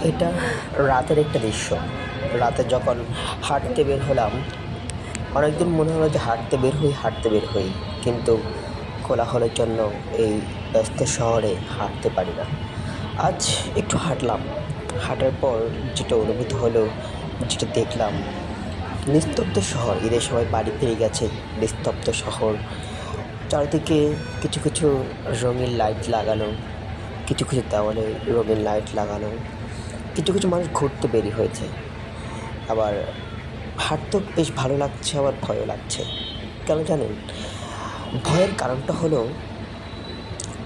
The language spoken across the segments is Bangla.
এটা রাতের একটা দৃশ্য। রাতে যখন হাঁটতে বের হলাম, অনেকদিন মনে হলো যে হাঁটতে বের হই, কিন্তু কোলাহলের জন্য এই ব্যস্ত শহরে হাঁটতে পারি না। আজ একটু হাঁটলাম। হাঁটার পর যেটা অনুভূতি হলো, যেটা দেখলাম, নিস্তব্ধ শহর। ঈদের সময় বাড়ি ফিরে গেছে, নিস্তব্ধ শহর। চারিদিকে কিছু কিছু রঙিন লাইট লাগানো, কিছু কিছু দেওয়ালে রঙিন লাইট লাগানো। কিছু কিছু মানুষ ঘুরতে বেরিয়ে হয়েছে। আবার হাঁটতেও বেশ ভালো লাগছে, আবার ভয়ও লাগছে। কেন জানেন? ভয়ের কারণটা হলো,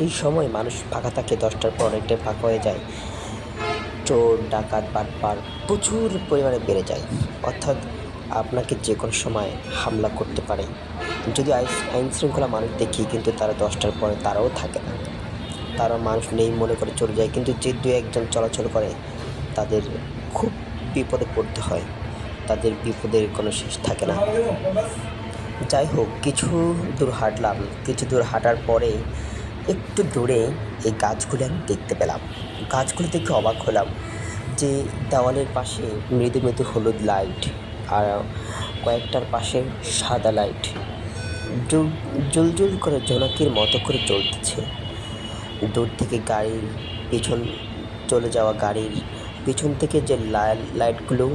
এই সময় মানুষ ফাঁকা থাকে, 10টার পর অনেকটাই ফাঁকা হয়ে যায়। চোর ডাকাত বাটপার প্রচুর পরিমাণে বেড়ে যায়। অর্থাৎ আপনাকে যে কোনো সময় হামলা করতে পারে। যদি আইন শৃঙ্খলা মানুষ দেখি, কিন্তু তারা 10টার পরে তারাও থাকে না। তারা মানুষ নেই মনে করে চলে যায়, কিন্তু যে দু একজন চলাচল করে তাদের খুব বিপদে পড়তে হয়। তাদের বিপদের কোনো শেষ থাকে না। যাই হোক, কিছু দূর হাঁটলাম। কিছু দূর হাঁটার পরে একটু দূরে এই গাছগুলো আমি দেখতে পেলাম। গাছগুলো দেখে অবাক হলাম যে দেওয়ালের পাশে মৃদু মৃদু হলুদ লাইট, আর কয়েকটার পাশে সাদা লাইট জ্বল করে জোনাকির মতো করে জ্বলতেছে। দূর থেকে গাড়ির পিছন চলে যাওয়া গাড়ির পিছন থেকে যে লাইটগুলো,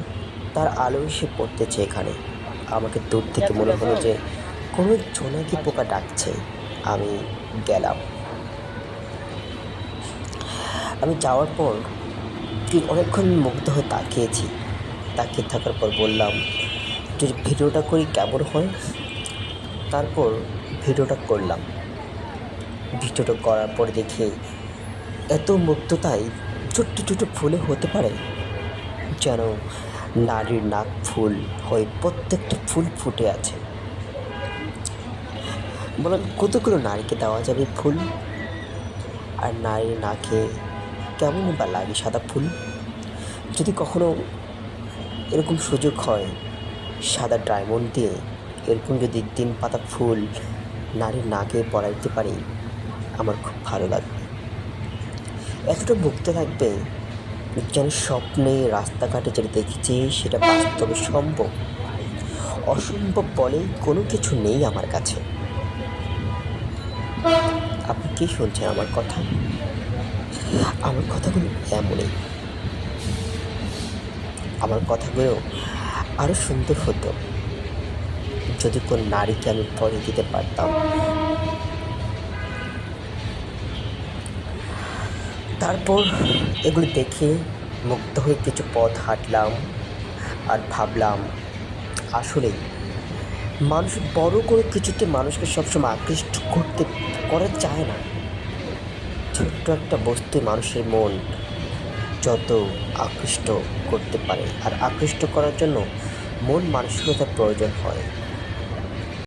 তার আলো এসে পড়তেছে এখানে। আমাকে দূর থেকে মনে হলো যে কোনো জোনাকি পোকা ডাকছে। আমি গেলাম। আমি যাওয়ার পর অনেকক্ষণ মুগ্ধ হয়ে তাকিয়ে থাকার পর বললাম, যদি ভিডিওটা করি কেমন হয়? তারপর ভিডিওটা করলাম। ভিডিওটা করার পর দেখি এত মুগ্ধতায় ছোট্ট ছোট্ট ফুলে হতে পারে, যেন নারীর নাক ফুল হয়ে প্রত্যেকটা ফুল ফুটে আছে। বললাম, কতগুলো নারীকে দেওয়া যাবে ফুল? আর নারীর নাকে কেমনই বা লাগে সাদা ফুল? যদি কখনো এরকম সুযোগ হয়, সাদা ডায়মন্ড দিয়ে এরকম যদি 3 পাতা ফুল নারীর নাকে পরাইতে পারি, আমার খুব ভালো লাগবে। এতটা মুগ্ধ লাগবে যেন স্বপ্নে রাস্তাঘাটে যেটা দেখেছি সেটা বাস্তবে সম্ভব। অসম্ভব বলে কোনো কিছু নেই আমার কাছে। আপনি কি শুনছেন আমার কথা? আমার কথাগুলো এমনই। আমার কথাগুলো আরও সুন্দর হতো যদি কোন নারীকে আমি পরিয়ে দিতে পারতাম। তারপর এগুলো দেখে মুগ্ধ হয়ে কিছু পথ হাঁটলাম, আর ভাবলাম, আসলেই মানুষ বড় করে কিছুতে মানুষকে সবসময় আকৃষ্ট করা চায় না। ছোট্ট একটা বস্তু মানুষের মন যত আকৃষ্ট করতে পারে, আর আকৃষ্ট করার জন্য মন মানসিকতার প্রয়োজন হয়।